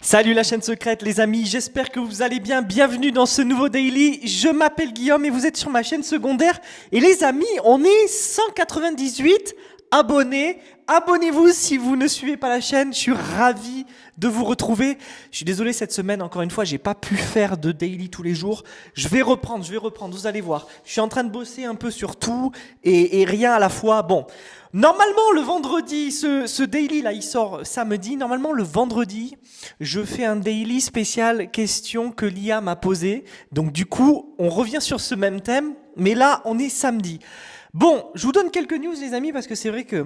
Salut la chaîne secrète les amis, j'espère que vous allez bien, bienvenue dans ce nouveau daily, je m'appelle Guillaume et vous êtes sur ma chaîne secondaire et les amis, on est 198 abonnés, abonnez-vous si vous ne suivez pas la chaîne, je suis ravi de vous retrouver. Je suis désolé cette semaine, encore une fois, j'ai pas pu faire de daily tous les jours, je vais reprendre, vous allez voir, je suis en train de bosser un peu sur tout et rien à la fois, bon. Normalement, le vendredi, ce daily là, il sort samedi. Normalement, le vendredi, je fais un daily spécial question que l'IA m'a posée. Donc, du coup, on revient sur ce même thème. Mais là, on est samedi. Bon, je vous donne quelques news, les amis, parce que c'est vrai que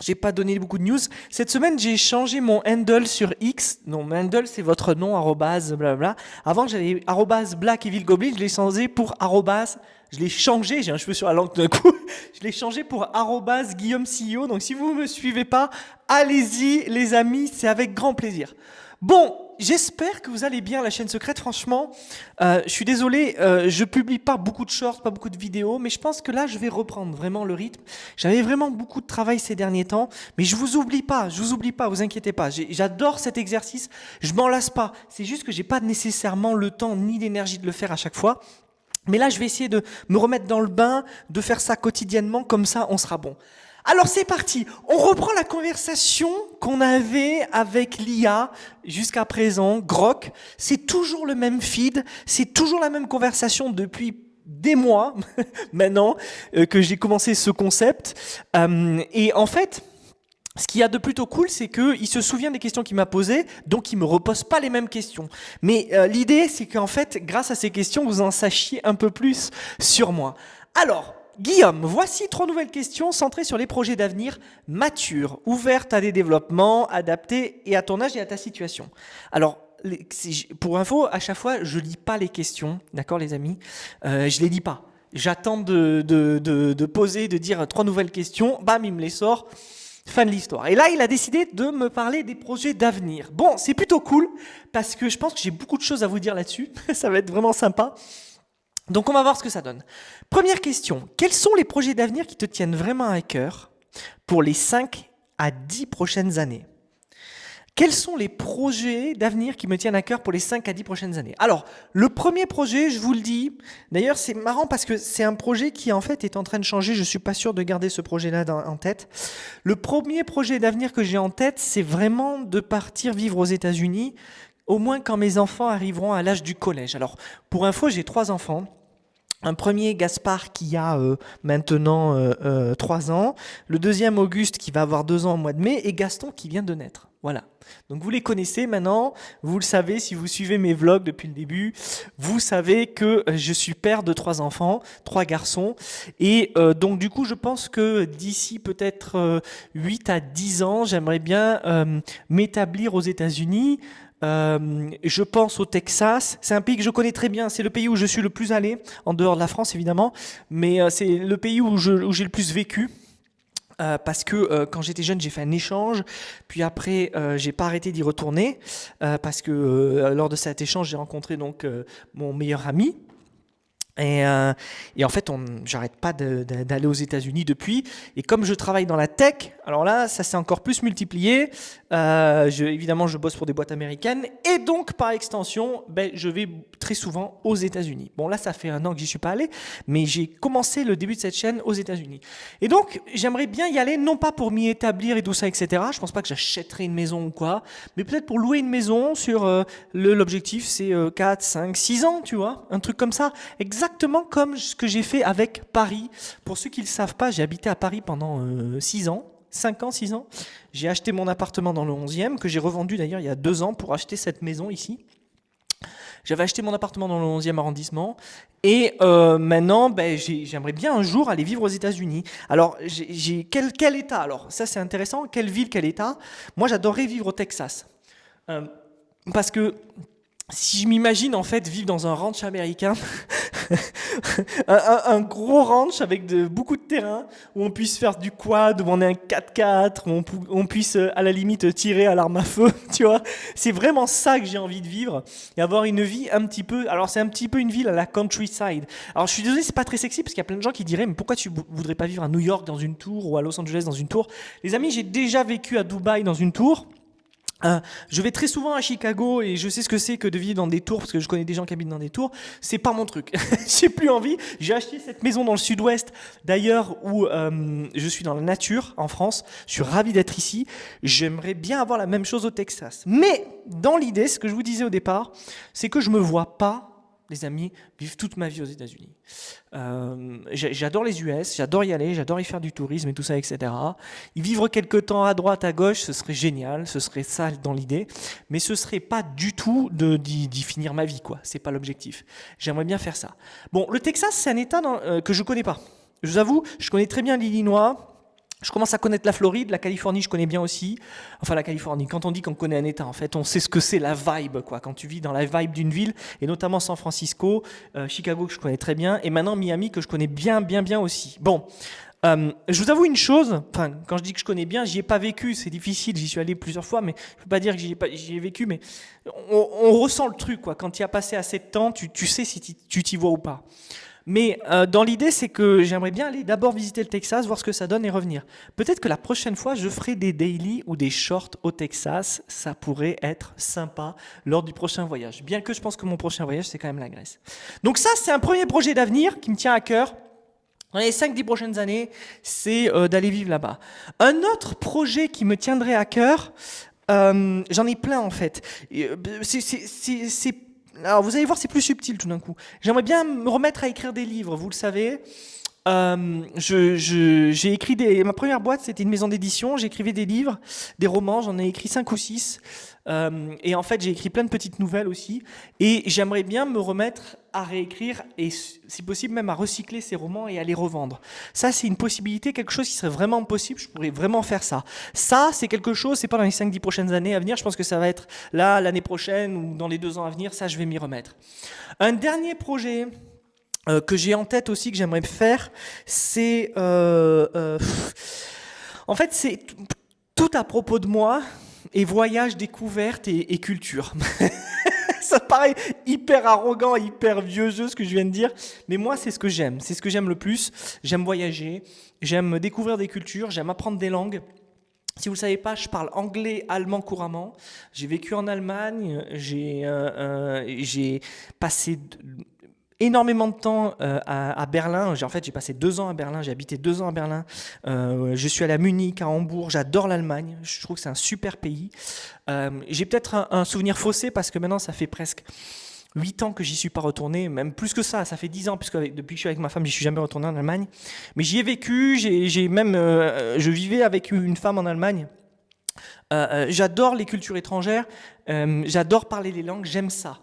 j'ai pas donné beaucoup de news. Cette semaine, j'ai changé mon handle sur X. Non, mon handle, c'est votre nom, arrobase, blablabla. Avant, j'avais arrobase Black Evil Goblin. Je l'ai changé pour arrobase. Je l'ai changé, j'ai un cheveu sur la langue d'un coup. Je l'ai changé pour arrobase Guillaume CEO. Donc, si vous ne me suivez pas, allez-y, les amis, c'est avec grand plaisir. Bon, j'espère que vous allez bien, la chaîne secrète. Franchement, je suis désolé, je publie pas beaucoup de shorts, pas beaucoup de vidéos, mais je pense que là, je vais reprendre vraiment le rythme. J'avais vraiment beaucoup de travail ces derniers temps, mais je vous oublie pas, vous inquiétez pas. J'adore cet exercice, je m'en lasse pas. C'est juste que j'ai pas nécessairement le temps ni l'énergie de le faire à chaque fois. Mais là, je vais essayer de me remettre dans le bain, de faire ça quotidiennement, comme ça, on sera bon. Alors c'est parti, on reprend la conversation qu'on avait avec l'IA jusqu'à présent, Grok. C'est toujours le même feed, c'est toujours la même conversation depuis des mois maintenant que j'ai commencé ce concept. Et en fait, ce qu'il y a de plutôt cool, c'est qu'il se souvient des questions qu'il m'a posées, donc il ne me repose pas les mêmes questions. Mais l'idée, c'est qu'en fait, grâce à ces questions, vous en sachiez un peu plus sur moi. Alors, Guillaume, voici 3 nouvelles questions centrées sur les projets d'avenir matures, ouvertes à des développements, adaptés et à ton âge et à ta situation. Alors, pour info, à chaque fois, je lis pas les questions, d'accord les amis, je les lis pas. J'attends de poser, de dire 3 nouvelles questions, bam, il me les sort. Fin de l'histoire. Et là, il a décidé de me parler des projets d'avenir. Bon, c'est plutôt cool parce que je pense que j'ai beaucoup de choses à vous dire là-dessus. Ça va être vraiment sympa. Donc, on va voir ce que ça donne. Première question. Quels sont les projets d'avenir qui te tiennent vraiment à cœur pour les 5 à 10 prochaines années ? Quels sont les projets d'avenir qui me tiennent à cœur pour les 5 à 10 prochaines années ? Alors, le premier projet, je vous le dis, d'ailleurs c'est marrant parce que c'est un projet qui en fait est en train de changer, je ne suis pas sûr de garder ce projet-là en tête. Le premier projet d'avenir que j'ai en tête, c'est vraiment de partir vivre aux États-Unis, au moins quand mes enfants arriveront à l'âge du collège. Alors, pour info, j'ai 3 enfants. Un premier, Gaspard, qui a maintenant 3 ans. Le deuxième, Auguste, qui va avoir 2 ans au mois de mai. Et Gaston, qui vient de naître. Voilà. Donc vous les connaissez maintenant. Vous le savez, si vous suivez mes vlogs depuis le début, vous savez que je suis père de 3 enfants, 3 garçons. Et donc du coup, je pense que d'ici peut-être 8 à 10 ans, j'aimerais bien m'établir aux États-Unis. Je pense au Texas, c'est un pays que je connais très bien, c'est le pays où je suis le plus allé, en dehors de la France évidemment, mais c'est le pays où j'ai le plus vécu. Parce que quand j'étais jeune, j'ai fait un échange, puis après, j'ai pas arrêté d'y retourner, parce que lors de cet échange, j'ai rencontré donc mon meilleur ami. Et en fait, j'arrête pas d'aller aux États-Unis depuis. Et comme je travaille dans la tech, alors là, ça s'est encore plus multiplié. Évidemment, je bosse pour des boîtes américaines. Et donc, par extension, je vais très souvent aux États-Unis. Bon, là, ça fait 1 an que j'y suis pas allé, mais j'ai commencé le début de cette chaîne aux États-Unis. Et donc, j'aimerais bien y aller, non pas pour m'y établir et tout ça, etc. Je pense pas que j'achèterai une maison ou quoi, mais peut-être pour louer une maison sur l'objectif, c'est 4, 5, 6 ans, tu vois, un truc comme ça. Exactement comme ce que j'ai fait avec Paris. Pour ceux qui ne le savent pas, j'ai habité à Paris pendant 6 ans. 5 ans, 6 ans. J'ai acheté mon appartement dans le 11e, que j'ai revendu d'ailleurs il y a 2 ans pour acheter cette maison ici. J'avais acheté mon appartement dans le 11e arrondissement et maintenant, j'aimerais bien un jour aller vivre aux États-Unis. Alors, quel État ? Alors, ça c'est intéressant. Quelle ville, quel État ? Moi, j'adorerais vivre au Texas. Parce que si je m'imagine en fait vivre dans un ranch américain, un gros ranch avec beaucoup de terrain, où on puisse faire du quad, où on ait un 4x4, où on puisse à la limite tirer à l'arme à feu, tu vois. C'est vraiment ça que j'ai envie de vivre, et avoir une vie un petit peu, alors c'est un petit peu une ville à la countryside. Alors je suis désolé, c'est pas très sexy, parce qu'il y a plein de gens qui diraient, mais pourquoi tu voudrais pas vivre à New York dans une tour, ou à Los Angeles dans une tour ? Les amis, j'ai déjà vécu à Dubaï dans une tour. Je vais très souvent à Chicago et je sais ce que c'est que de vivre dans des tours parce que je connais des gens qui habitent dans des tours. C'est pas mon truc. J'ai plus envie. J'ai acheté cette maison dans le sud-ouest, d'ailleurs, où je suis dans la nature en France. Je suis ravi d'être ici. J'aimerais bien avoir la même chose au Texas. Mais dans l'idée, ce que je vous disais au départ, c'est que je me vois pas, les amis, vivre toute ma vie aux États-Unis. J'adore les US, j'adore y aller, j'adore y faire du tourisme et tout ça, etc. Y vivre quelque temps à droite, à gauche, ce serait génial, ce serait ça dans l'idée, mais ce serait pas du tout d'y finir ma vie, quoi. C'est pas l'objectif. J'aimerais bien faire ça. Bon, le Texas, c'est un État que je connais pas. Je vous avoue, je connais très bien l'Illinois. Je commence à connaître la Floride, la Californie, je connais bien aussi. Enfin, la Californie, quand on dit qu'on connaît un État, en fait, on sait ce que c'est la vibe, quoi. Quand tu vis dans la vibe d'une ville, et notamment San Francisco, Chicago, que je connais très bien, et maintenant Miami, que je connais bien, bien, bien aussi. Bon, je vous avoue une chose, enfin, quand je dis que je connais bien, j'y ai pas vécu, c'est difficile, j'y suis allé plusieurs fois, mais je peux pas dire que j'y ai vécu, mais on ressent le truc, quoi. Quand tu y as passé assez de temps, tu sais si tu t'y vois ou pas. Mais dans l'idée, c'est que j'aimerais bien aller d'abord visiter le Texas, voir ce que ça donne et revenir. Peut-être que la prochaine fois, je ferai des daily ou des shorts au Texas. Ça pourrait être sympa lors du prochain voyage. Bien que je pense que mon prochain voyage, c'est quand même la Grèce. Donc ça, c'est un premier projet d'avenir qui me tient à cœur. Dans les 5-10 prochaines années, c'est d'aller vivre là-bas. Un autre projet qui me tiendrait à cœur, j'en ai plein en fait. Alors vous allez voir, c'est plus subtil tout d'un coup. J'aimerais bien me remettre à écrire des livres, vous le savez. J'ai écrit ma première boîte, c'était une maison d'édition. J'écrivais des livres, des romans. J'en ai écrit 5 ou 6. Et en fait, j'ai écrit plein de petites nouvelles aussi. Et j'aimerais bien me remettre à réécrire et, si possible, même à recycler ces romans et à les revendre. Ça, c'est une possibilité, quelque chose qui serait vraiment possible. Je pourrais vraiment faire ça. Ça, c'est quelque chose, c'est pas dans les 5-10 prochaines années à venir. Je pense que ça va être là, l'année prochaine ou dans les 2 ans à venir. Ça, je vais m'y remettre. Un dernier projet que j'ai en tête aussi, que j'aimerais faire, c'est... en fait, c'est tout à propos de moi, et voyage, découverte et culture. Ça paraît hyper arrogant, hyper vieux jeu ce que je viens de dire, mais moi c'est ce que j'aime, c'est ce que j'aime le plus. J'aime voyager, j'aime découvrir des cultures, j'aime apprendre des langues. Si vous ne le savez pas, je parle anglais, allemand couramment. J'ai vécu en Allemagne, j'ai passé énormément de temps à Berlin. En fait, j'ai passé 2 ans à Berlin, j'ai habité 2 ans à Berlin. Je suis allé à Munich, à Hambourg, j'adore l'Allemagne, je trouve que c'est un super pays. J'ai peut-être un souvenir faussé parce que maintenant, ça fait presque 8 ans que j'y suis pas retourné, même plus que ça fait 10 ans, puisque depuis que je suis avec ma femme, je suis jamais retourné en Allemagne. Mais j'y ai vécu, je vivais avec une femme en Allemagne. J'adore les cultures étrangères, j'adore parler les langues, j'aime ça.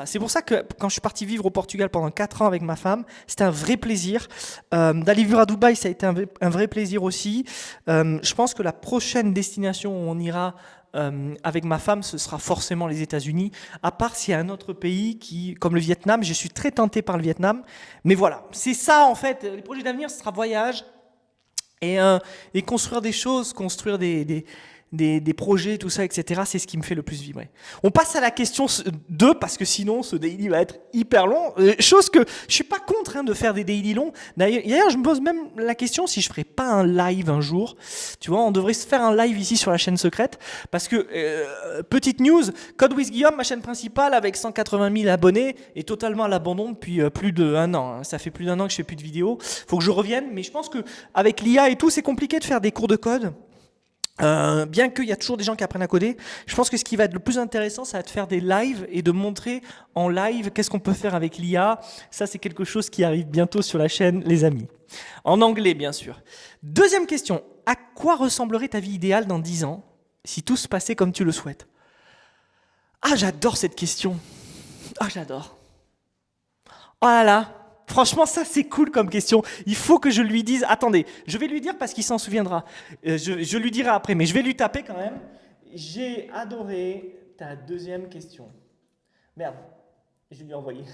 C'est pour ça que quand je suis parti vivre au Portugal pendant 4 ans avec ma femme, c'était un vrai plaisir. D'aller vivre à Dubaï, ça a été un vrai plaisir aussi. Je pense que la prochaine destination où on ira avec ma femme, ce sera forcément les États-Unis, à part s'il y a un autre pays comme le Vietnam. Je suis très tenté par le Vietnam, mais voilà, c'est ça en fait. Les projets d'avenir, ce sera voyage et construire des choses, construire des projets, tout ça, etc. C'est ce qui me fait le plus vibrer. On passe à la question 2, parce que sinon, ce daily va être hyper long. Chose que je suis pas contre de faire des daily longs. D'ailleurs, je me pose même la question si je ferais pas un live un jour. Tu vois, on devrait se faire un live ici sur la chaîne secrète. Parce que, petite news, Code with Guillaume, ma chaîne principale, avec 180 000 abonnés, est totalement à l'abandon depuis plus d'1 an. Ça fait plus d'1 an que je fais plus de vidéos. Faut que je revienne, mais je pense que avec l'IA et tout, c'est compliqué de faire des cours de code. Bien qu'il y a toujours des gens qui apprennent à coder, je pense que ce qui va être le plus intéressant, ça va être de faire des lives et de montrer en live qu'est-ce qu'on peut faire avec l'IA. Ça, c'est quelque chose qui arrive bientôt sur la chaîne, les amis. En anglais, bien sûr. Deuxième question. À quoi ressemblerait ta vie idéale dans 10 ans si tout se passait comme tu le souhaites? Ah, j'adore cette question. Ah, j'adore. Oh là là. Franchement, ça c'est cool comme question. Il faut que je lui dise. Attendez, je vais lui dire parce qu'il s'en souviendra. Je lui dirai après, mais je vais lui taper quand même. J'ai adoré ta deuxième question. Merde, je vais lui envoyer.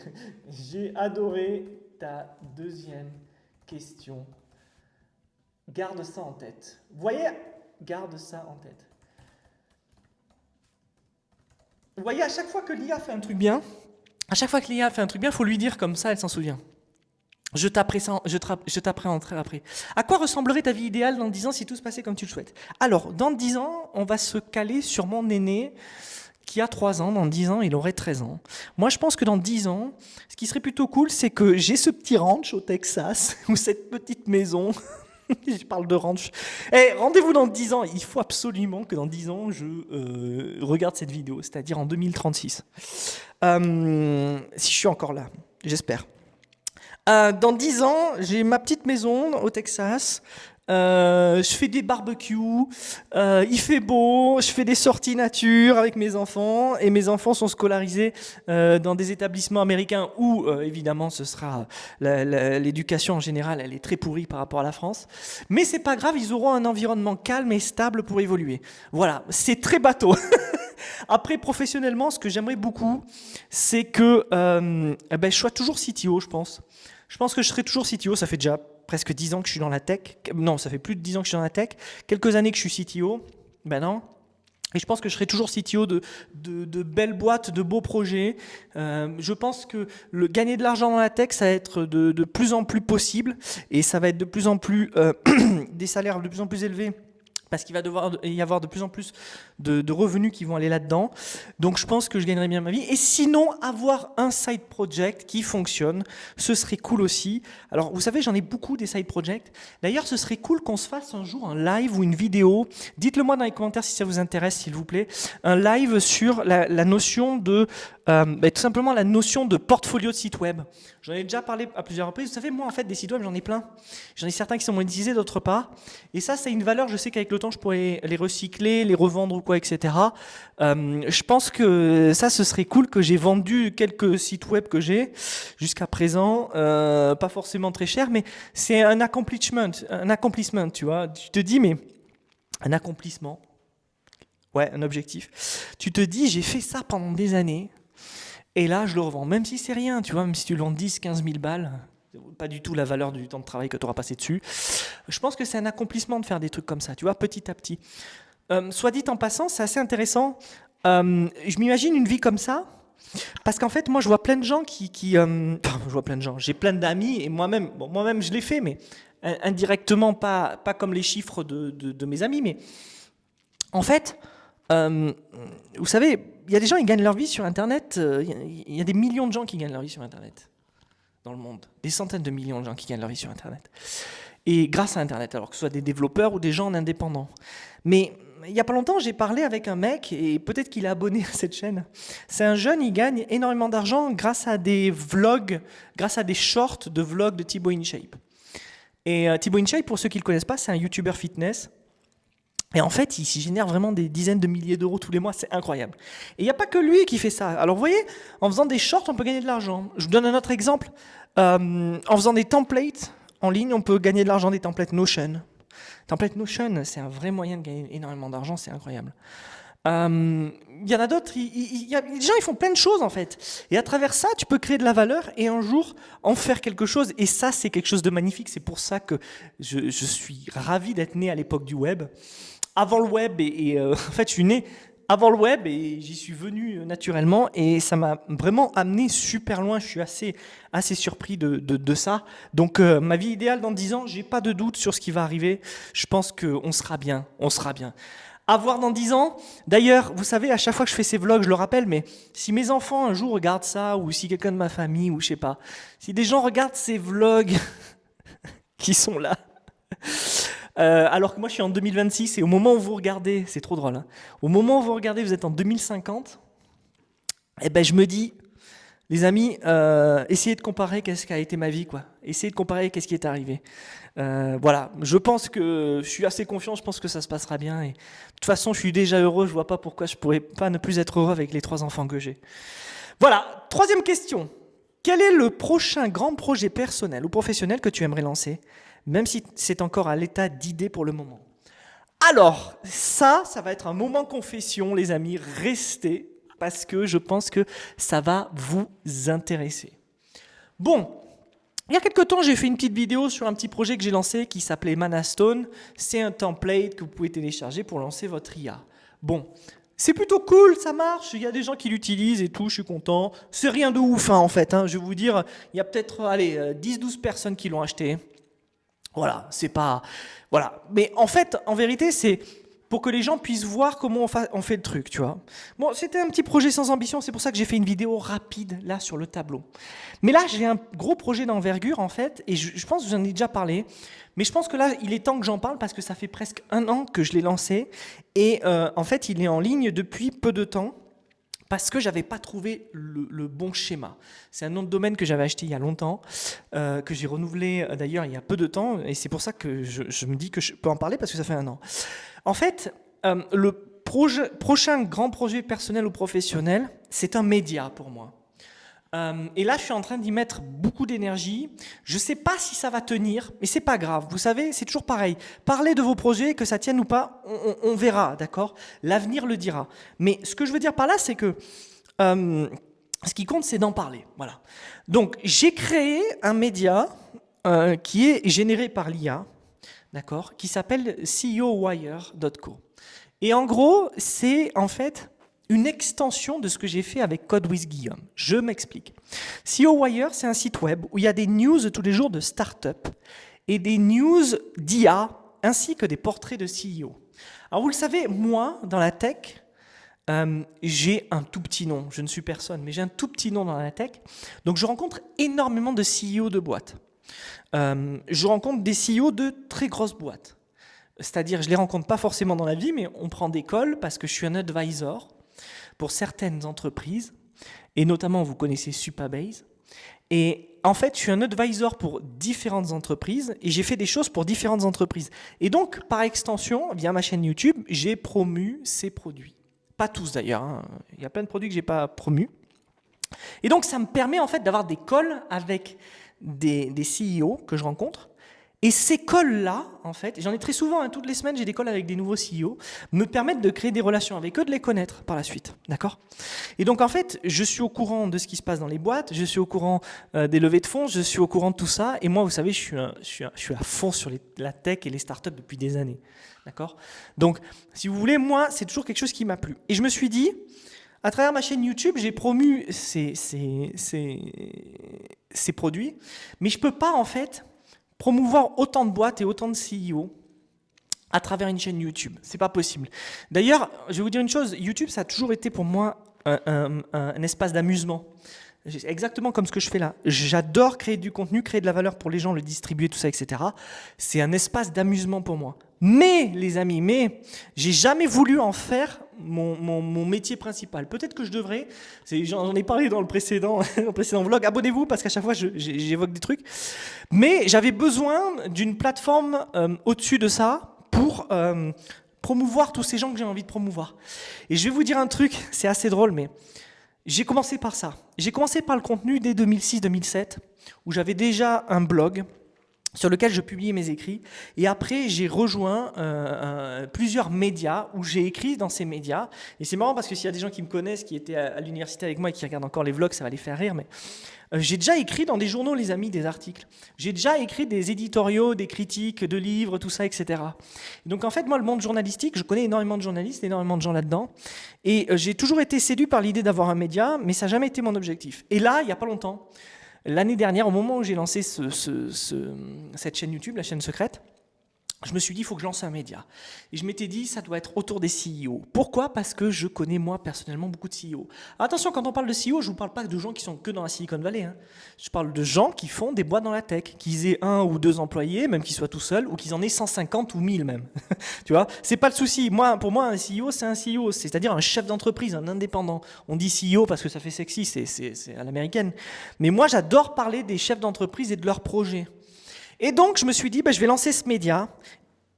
J'ai adoré ta deuxième question. Garde ça en tête. Vous voyez, garde ça en tête. Vous voyez, à chaque fois que l'IA fait un truc bien, il faut lui dire comme ça, elle s'en souvient. Je t'appréhenderai après. À quoi ressemblerait ta vie idéale dans 10 ans si tout se passait comme tu le souhaites? Alors, dans 10 ans, on va se caler sur mon aîné qui a 3 ans. Dans 10 ans, il aurait 13 ans. Moi, je pense que dans 10 ans, ce qui serait plutôt cool, c'est que j'ai ce petit ranch au Texas, ou cette petite maison. Je parle de ranch. Eh, rendez-vous dans 10 ans. Il faut absolument que dans 10 ans, je regarde cette vidéo, c'est-à-dire en 2036. Si je suis encore là, j'espère. Dans 10 ans, j'ai ma petite maison au Texas. Je fais des barbecues, il fait beau, je fais des sorties nature avec mes enfants et mes enfants sont scolarisés dans des établissements américains où évidemment ce sera l'éducation en général, elle est très pourrie par rapport à la France, mais c'est pas grave, ils auront un environnement calme et stable pour évoluer. Voilà, c'est très bateau. Après, professionnellement, ce que j'aimerais beaucoup, c'est que je sois toujours CTO, je pense. Je pense que je serai toujours CTO, ça fait déjà presque 10 ans que je suis dans la tech. Non, ça fait plus de 10 ans que je suis dans la tech. Quelques années que je suis CTO, ben non. Et je pense que je serai toujours CTO de belles boîtes, de beaux projets. Je pense que gagner de l'argent dans la tech, ça va être de plus en plus possible. Et ça va être de plus en plus des salaires de plus en plus élevés. Parce qu'il va devoir y avoir de plus en plus de revenus qui vont aller là-dedans. Donc je pense que je gagnerai bien ma vie. Et sinon, avoir un side project qui fonctionne, ce serait cool aussi. Alors vous savez, j'en ai beaucoup des side projects. D'ailleurs, ce serait cool qu'on se fasse un jour un live ou une vidéo. Dites-le moi dans les commentaires si ça vous intéresse, s'il vous plaît. Un live sur la notion de... tout simplement la notion de portfolio de site web. J'en ai déjà parlé à plusieurs reprises. Vous savez, moi, en fait, des sites web, j'en ai plein. J'en ai certains qui sont monétisés, d'autres pas. Et ça a une valeur. Je sais qu'avec le temps, je pourrais les recycler, les revendre ou quoi, etc. Je pense que ça, ce serait cool que j'ai vendu quelques sites web que j'ai jusqu'à présent. Pas forcément très cher, mais c'est un accomplishment, tu vois. Tu te dis, mais un accomplissement. Ouais, un objectif. Tu te dis, j'ai fait ça pendant des années. Et là, je le revends, même si c'est rien, tu vois, même si tu le vends 10, 15 000 balles, pas du tout la valeur du temps de travail que tu auras passé dessus. Je pense que c'est un accomplissement de faire des trucs comme ça, tu vois, petit à petit. Soit dit en passant, c'est assez intéressant. Je m'imagine une vie comme ça, parce qu'en fait, moi, je vois plein de gens je vois plein de gens, j'ai plein d'amis, et moi-même, je l'ai fait, mais indirectement, pas comme les chiffres de mes amis, mais en fait... vous savez, il y a des gens qui gagnent leur vie sur Internet. Il y a des millions de gens qui gagnent leur vie sur Internet dans le monde. Des centaines de millions de gens qui gagnent leur vie sur Internet. Et grâce à Internet, alors que ce soit des développeurs ou des gens indépendants. Mais il n'y a pas longtemps, j'ai parlé avec un mec, et peut-être qu'il est abonné à cette chaîne. C'est un jeune, il gagne énormément d'argent grâce à des vlogs, grâce à des shorts de vlogs de Thibaut InShape. Et Thibaut InShape, pour ceux qui ne le connaissent pas, c'est un YouTuber fitness. Et en fait, il s'y génère vraiment des dizaines de milliers d'euros tous les mois, c'est incroyable. Et il n'y a pas que lui qui fait ça. Alors vous voyez, en faisant des shorts, on peut gagner de l'argent. Je vous donne un autre exemple. En faisant des templates en ligne, on peut gagner de l'argent, des templates Notion. Template Notion, c'est un vrai moyen de gagner énormément d'argent, c'est incroyable. Il y en a d'autres, les gens ils font plein de choses en fait. Et à travers ça, tu peux créer de la valeur et un jour en faire quelque chose. Et ça, c'est quelque chose de magnifique. C'est pour ça que je suis ravi d'être né à l'époque du web. Avant le web, en fait, je suis né avant le web et j'y suis venu naturellement et ça m'a vraiment amené super loin. Je suis assez surpris de ça. Donc, ma vie idéale dans 10 ans, j'ai pas de doute sur ce qui va arriver. Je pense qu'on sera bien, on sera bien. À voir dans 10 ans. D'ailleurs, vous savez, à chaque fois que je fais ces vlogs, je le rappelle, mais si mes enfants un jour regardent ça ou si quelqu'un de ma famille ou je sais pas, si des gens regardent ces vlogs qui sont là, alors que moi je suis en 2026 et au moment où vous regardez, c'est trop drôle, hein, au moment où vous regardez, vous êtes en 2050, et ben je me dis, les amis, essayez de comparer qu'est-ce qu'a été ma vie, quoi. Essayez de comparer qu'est-ce qui est arrivé. Voilà, je pense que je suis assez confiant, je pense que ça se passera bien. Et de toute façon, je suis déjà heureux, je vois pas pourquoi je pourrais pas ne plus être heureux avec les 3 enfants que j'ai. Voilà, troisième question. Quel est le prochain grand projet personnel ou professionnel que tu aimerais lancer, même si c'est encore à l'état d'idée pour le moment? Alors, ça va être un moment confession, les amis, restez, parce que je pense que ça va vous intéresser. Bon, il y a quelques temps, j'ai fait une petite vidéo sur un petit projet que j'ai lancé qui s'appelait Manastone. C'est un template que vous pouvez télécharger pour lancer votre IA. Bon, C'est plutôt cool, ça marche, il y a des gens qui l'utilisent et tout, je suis content. C'est rien de ouf, hein, en fait, hein. Je vais vous dire, il y a peut-être, allez, 10-12 personnes qui l'ont acheté. Voilà, c'est pas... Voilà. Mais en fait, en vérité, c'est pour que les gens puissent voir comment on fait le truc, tu vois. Bon, c'était un petit projet sans ambition, c'est pour ça que j'ai fait une vidéo rapide, là, sur le tableau. Mais là, j'ai un gros projet d'envergure, en fait, et je pense que j'en ai déjà parlé, mais je pense que là, il est temps que j'en parle, parce que ça fait presque 1 an que je l'ai lancé, et en fait, il est en ligne depuis peu de temps, parce que j'avais pas trouvé le bon schéma. C'est un nom de domaine que j'avais acheté il y a longtemps, que j'ai renouvelé d'ailleurs il y a peu de temps, et c'est pour ça que je me dis que je peux en parler parce que ça fait 1 an. En fait, le prochain grand projet personnel ou professionnel, c'est un média pour moi. Et là, je suis en train d'y mettre beaucoup d'énergie. Je ne sais pas si ça va tenir, mais c'est pas grave. Vous savez, c'est toujours pareil. Parlez de vos projets, que ça tienne ou pas, on verra, d'accord? L'avenir le dira. Mais ce que je veux dire par là, c'est que ce qui compte, c'est d'en parler. Voilà. Donc, j'ai créé un média qui est généré par l'IA, d'accord, qui s'appelle CEOwire.co. Et en gros, c'est en fait une extension de ce que j'ai fait avec Code with Guillaume. Je m'explique. CEOwire, c'est un site web où il y a des news tous les jours de start-up et des news d'IA, ainsi que des portraits de CEO. Alors vous le savez, moi, dans la tech, j'ai un tout petit nom. Je ne suis personne, mais j'ai un tout petit nom dans la tech. Donc je rencontre énormément de CEO de boîtes. Je rencontre des CEO de très grosses boîtes. C'est-à-dire, je ne les rencontre pas forcément dans la vie, mais on prend des calls parce que je suis un advisor pour certaines entreprises, et notamment, vous connaissez Supabase. Et en fait, je suis un advisor pour différentes entreprises, et j'ai fait des choses pour différentes entreprises. Et donc, par extension, via ma chaîne YouTube, j'ai promu ces produits. Pas tous d'ailleurs, hein. Il y a plein de produits que je n'ai pas promus. Et donc, ça me permet en fait d'avoir des calls avec des CEO que je rencontre. Et ces calls-là, en fait, j'en ai très souvent, hein, toutes les semaines, j'ai des calls avec des nouveaux CEO, me permettent de créer des relations avec eux, de les connaître par la suite, d'accord? Et donc, en fait, je suis au courant de ce qui se passe dans les boîtes, je suis au courant des levées de fonds, je suis au courant de tout ça, et moi, vous savez, je suis à fond sur la tech et les startups depuis des années, d'accord? Donc, si vous voulez, moi, c'est toujours quelque chose qui m'a plu. Et je me suis dit, à travers ma chaîne YouTube, j'ai promu ces produits, mais je ne peux pas, en fait, promouvoir autant de boîtes et autant de CEO à travers une chaîne YouTube. C'est pas possible. D'ailleurs, je vais vous dire une chose, YouTube, ça a toujours été pour moi un espace d'amusement. Exactement comme ce que je fais là. J'adore créer du contenu, créer de la valeur pour les gens, le distribuer, tout ça, etc. C'est un espace d'amusement pour moi. Mais, les amis, j'ai jamais voulu en faire mon métier principal. Peut-être que je devrais. J'en ai parlé dans le précédent vlog. Abonnez-vous parce qu'à chaque fois, j'évoque des trucs. Mais j'avais besoin d'une plateforme au-dessus de ça pour promouvoir tous ces gens que j'ai envie de promouvoir. Et je vais vous dire un truc, c'est assez drôle, mais j'ai commencé par ça. J'ai commencé par le contenu dès 2006-2007, où j'avais déjà un blog sur lequel je publiais mes écrits. Et après, j'ai rejoint plusieurs médias où j'ai écrit dans ces médias. Et c'est marrant parce que s'il y a des gens qui me connaissent, qui étaient à l'université avec moi et qui regardent encore les vlogs, ça va les faire rire. Mais j'ai déjà écrit dans des journaux, les amis, des articles. J'ai déjà écrit des éditoriaux, des critiques de livres, tout ça, etc. Et donc en fait, moi, le monde journalistique, je connais énormément de journalistes, énormément de gens là-dedans. Et j'ai toujours été séduit par l'idée d'avoir un média, mais ça n'a jamais été mon objectif. Et là, il n'y a pas longtemps, l'année dernière, au moment où j'ai lancé cette chaîne YouTube, la chaîne secrète, je me suis dit, il faut que je lance un média. Et je m'étais dit, ça doit être autour des CEO. Pourquoi? Parce que je connais, moi, personnellement, beaucoup de CEO. Alors, attention, quand on parle de CEO, je ne vous parle pas de gens qui sont que dans la Silicon Valley, hein. Je parle de gens qui font des boîtes dans la tech, qu'ils aient 1 ou 2 employés, même qu'ils soient tout seuls, ou qu'ils en aient 150 ou 1000 même. Tu vois? C'est pas le souci. Pour moi, un CEO, c'est un CEO, c'est-à-dire un chef d'entreprise, un indépendant. On dit CEO parce que ça fait sexy, c'est à l'américaine. Mais moi, j'adore parler des chefs d'entreprise et de leurs projets. Et donc, je me suis dit, je vais lancer ce média.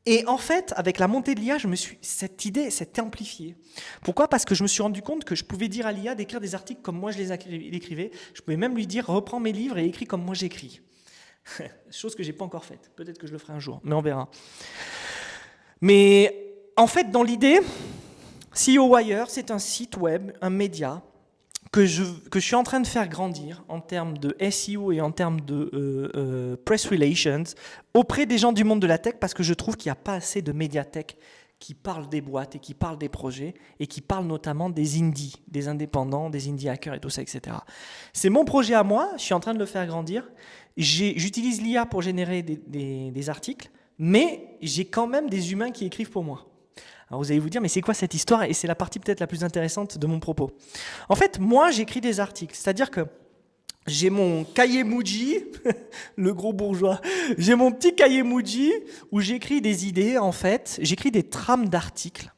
Et en fait, avec la montée de l'IA, cette idée s'est amplifiée. Pourquoi? Parce que je me suis rendu compte que je pouvais dire à l'IA d'écrire des articles comme moi je les écrivais. Je pouvais même lui dire, reprends mes livres et écris comme moi j'écris. Chose que je n'ai pas encore faite. Peut-être que je le ferai un jour, mais on verra. Mais en fait, dans l'idée, CEOwire, c'est un site web, un média, que je suis en train de faire grandir en termes de SEO et en termes de press relations auprès des gens du monde de la tech, parce que je trouve qu'il n'y a pas assez de médiathèques qui parle des boîtes et qui parle des projets et qui parle notamment des indies, des indépendants, des indie hackers et tout ça, etc. C'est mon projet à moi, je suis en train de le faire grandir. J'utilise l'IA pour générer des articles, mais j'ai quand même des humains qui écrivent pour moi. Alors vous allez vous dire, mais c'est quoi cette histoire? Et c'est la partie peut-être la plus intéressante de mon propos. En fait, moi, j'écris des articles, c'est-à-dire que j'ai mon cahier Muji, le gros bourgeois. J'ai mon petit cahier Muji où j'écris des idées, en fait. J'écris des trames d'articles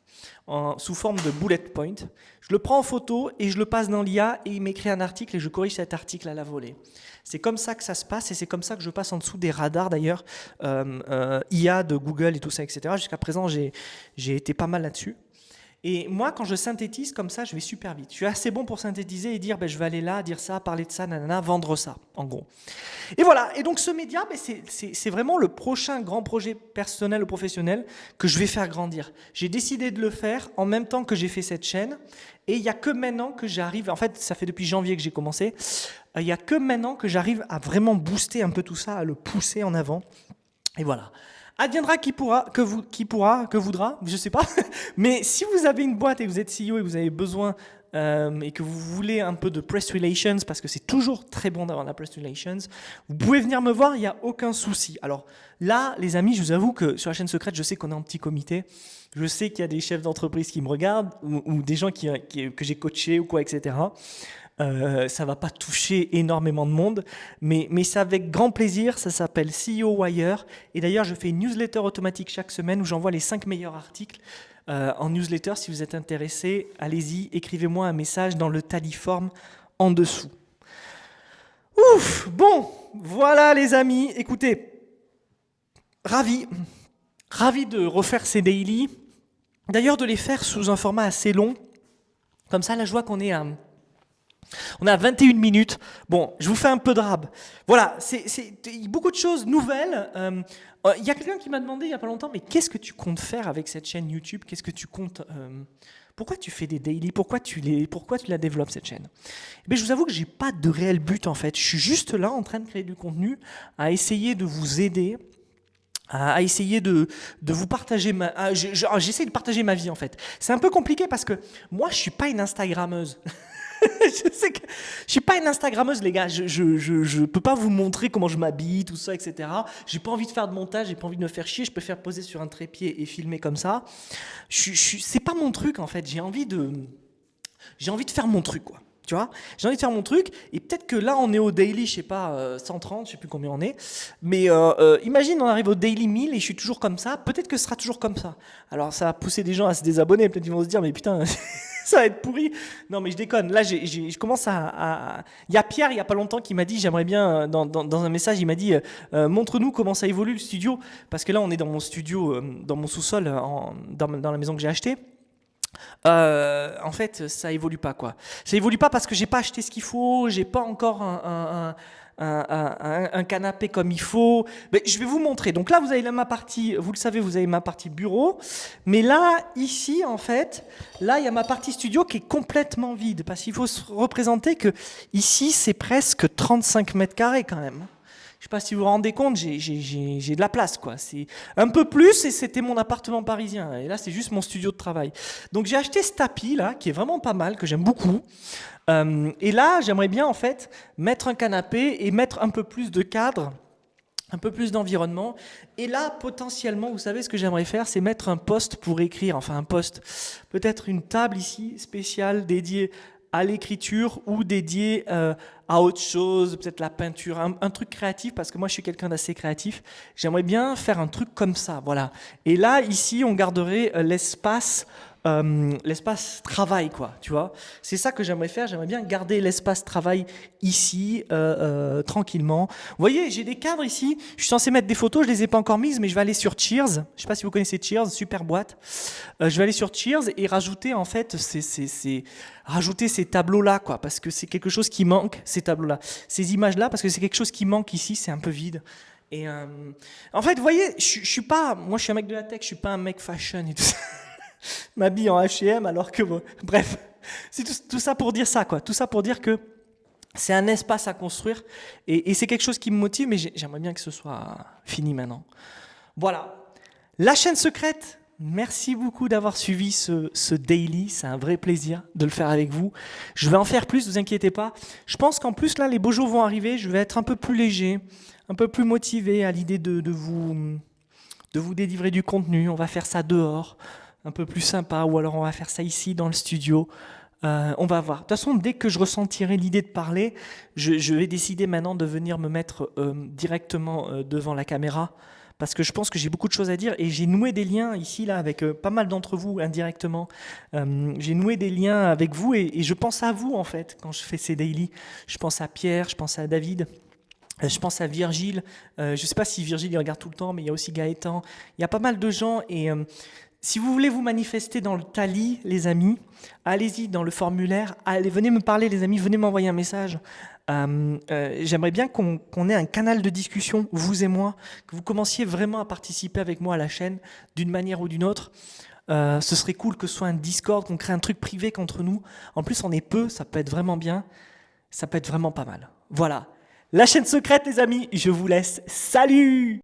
sous forme de bullet point. Je le prends en photo et je le passe dans l'IA et il m'écrit un article et je corrige cet article à la volée. C'est comme ça que ça se passe et c'est comme ça que je passe en dessous des radars d'ailleurs, IA de Google et tout ça, etc. Jusqu'à présent, j'ai été pas mal là-dessus. Et moi, quand je synthétise comme ça, je vais super vite. Je suis assez bon pour synthétiser et dire, je vais aller là, dire ça, parler de ça, nanana, vendre ça, en gros. Et voilà. Et donc, ce média, c'est vraiment le prochain grand projet personnel ou professionnel que je vais faire grandir. J'ai décidé de le faire en même temps que j'ai fait cette chaîne. Et il n'y a que maintenant que j'arrive, en fait, ça fait depuis janvier que j'ai commencé, il n'y a que maintenant que j'arrive à vraiment booster un peu tout ça, à le pousser en avant. Et voilà. Adviendra qui pourra, que voudra, je ne sais pas. Mais si vous avez une boîte et que vous êtes CEO et que vous avez besoin et que vous voulez un peu de press relations, parce que c'est toujours très bon d'avoir de la press relations, vous pouvez venir me voir, il n'y a aucun souci. Alors là, les amis, je vous avoue que sur la chaîne secrète, je sais qu'on est en petit comité. Je sais qu'il y a des chefs d'entreprise qui me regardent ou des gens que j'ai coachés ou quoi, etc. Ça va pas toucher énormément de monde, mais c'est avec grand plaisir. Ça s'appelle CEO Wire. Et d'ailleurs, je fais une newsletter automatique chaque semaine où j'envoie les 5 meilleurs articles en newsletter. Si vous êtes intéressé, allez-y, écrivez-moi un message dans le Taliform en dessous. Ouf, bon, voilà les amis. Écoutez, ravi de refaire ces daily. D'ailleurs, de les faire sous un format assez long. Comme ça, là, je vois qu'on est à 21 minutes. Bon, je vous fais un peu de rab. Voilà, c'est beaucoup de choses nouvelles. Il y a quelqu'un qui m'a demandé il n'y a pas longtemps, mais qu'est-ce que tu comptes faire avec cette chaîne YouTube? Qu'est-ce que tu comptes pourquoi tu fais des daily? Pourquoi tu la développes, cette chaîne? Je vous avoue que je n'ai pas de réel but, en fait. Je suis juste là, en train de créer du contenu, à essayer de vous aider, à essayer de vous partager j'essaie de partager ma vie, en fait. C'est un peu compliqué parce que moi, je ne suis pas une Instagrammeuse. Je sais que je suis pas une Instagrammeuse, les gars. Je peux pas vous montrer comment je m'habille, tout ça, etc. J'ai pas envie de faire de montage, j'ai pas envie de me faire chier. Je préfère poser sur un trépied et filmer comme ça. C'est pas mon truc, en fait. J'ai envie de faire mon truc, quoi. Tu vois, j'ai envie de faire mon truc. Et peut-être que là, on est au daily, je sais pas, 130, je sais plus combien on est. Mais imagine, on arrive au daily 1000 et je suis toujours comme ça. Peut-être que ce sera toujours comme ça. Alors, ça va pousser des gens à se désabonner. Peut-être qu'ils vont se dire, mais putain. Ça va être pourri. Non, mais je déconne. Là, je commence à... Il y a Pierre, il n'y a pas longtemps, qui m'a dit, j'aimerais bien, dans un message, il m'a dit, montre-nous comment ça évolue le studio. Parce que là, on est dans mon studio, dans mon sous-sol, dans la maison que j'ai achetée. En fait, ça évolue pas, quoi. Ça évolue pas parce que j'ai pas acheté ce qu'il faut, j'ai pas encore un canapé comme il faut. Mais je vais vous montrer. Donc là, vous avez ma partie, vous le savez, vous avez ma partie bureau. Mais là, ici, en fait, là, il y a ma partie studio qui est complètement vide. Parce qu'il faut se représenter que ici, c'est presque 35 mètres carrés quand même. Je ne sais pas si vous vous rendez compte, j'ai de la place, quoi. C'est un peu plus et c'était mon appartement parisien. Et là, c'est juste mon studio de travail. Donc, j'ai acheté ce tapis, là, qui est vraiment pas mal, que j'aime beaucoup. Et là, j'aimerais bien, en fait, mettre un canapé et mettre un peu plus de cadre, un peu plus d'environnement. Et là, potentiellement, vous savez, ce que j'aimerais faire, c'est mettre un poste pour écrire. Enfin, un poste, peut-être une table ici, spéciale, dédiée à l'écriture ou dédié à autre chose, peut-être la peinture, un truc créatif, parce que moi je suis quelqu'un d'assez créatif. J'aimerais bien faire un truc comme ça, voilà. Et là, ici, on garderait l'espace travail, quoi, tu vois. C'est ça que j'aimerais faire, j'aimerais bien garder l'espace travail ici, tranquillement. Vous voyez, j'ai des cadres ici, je suis censé mettre des photos, je les ai pas encore mises, mais je vais aller sur Cheers, je sais pas si vous connaissez Cheers, super boîte. Je vais aller sur Cheers et rajouter, en fait, rajouter ces tableaux-là, quoi, parce que c'est quelque chose qui manque, ces tableaux-là, ces images-là, parce que c'est quelque chose qui manque ici, c'est un peu vide. Et en fait, vous voyez, je suis pas, moi je suis un mec de la tech, je suis pas un mec fashion et tout ça. M'habille en H&M alors que bon, bref, c'est tout ça pour dire ça, quoi. Tout ça pour dire que c'est un espace à construire et c'est quelque chose qui me motive, mais j'aimerais bien que ce soit fini maintenant. Voilà. La chaîne secrète, Merci beaucoup d'avoir suivi ce daily. C'est un vrai plaisir de le faire avec vous. Je vais en faire plus, vous inquiétez pas. Je pense qu'en plus, là, les beaux jours vont arriver. Je vais être un peu plus léger, un peu plus motivé à l'idée de vous délivrer du contenu. On va faire ça dehors, un peu plus sympa, ou alors on va faire ça ici dans le studio. On va voir. De toute façon, dès que je ressentirai l'idée de parler, je vais décider maintenant de venir me mettre directement devant la caméra parce que je pense que j'ai beaucoup de choses à dire et j'ai noué des liens ici là avec pas mal d'entre vous indirectement. J'ai noué des liens avec vous et je pense à vous en fait quand je fais ces daily. Je pense à Pierre, je pense à David. Je pense à Virgile. Je ne sais pas si Virgile il regarde tout le temps, mais il y a aussi Gaëtan. Il y a pas mal de gens et si vous voulez vous manifester dans le Tali, les amis, allez-y dans le formulaire. Allez, venez me parler, les amis, venez m'envoyer un message. J'aimerais bien qu'on ait un canal de discussion, vous et moi, que vous commenciez vraiment à participer avec moi à la chaîne, d'une manière ou d'une autre. Ce serait cool que ce soit un Discord, qu'on crée un truc privé qu'entre nous. En plus, on est peu, ça peut être vraiment bien. Ça peut être vraiment pas mal. Voilà. La chaîne secrète, les amis, je vous laisse. Salut!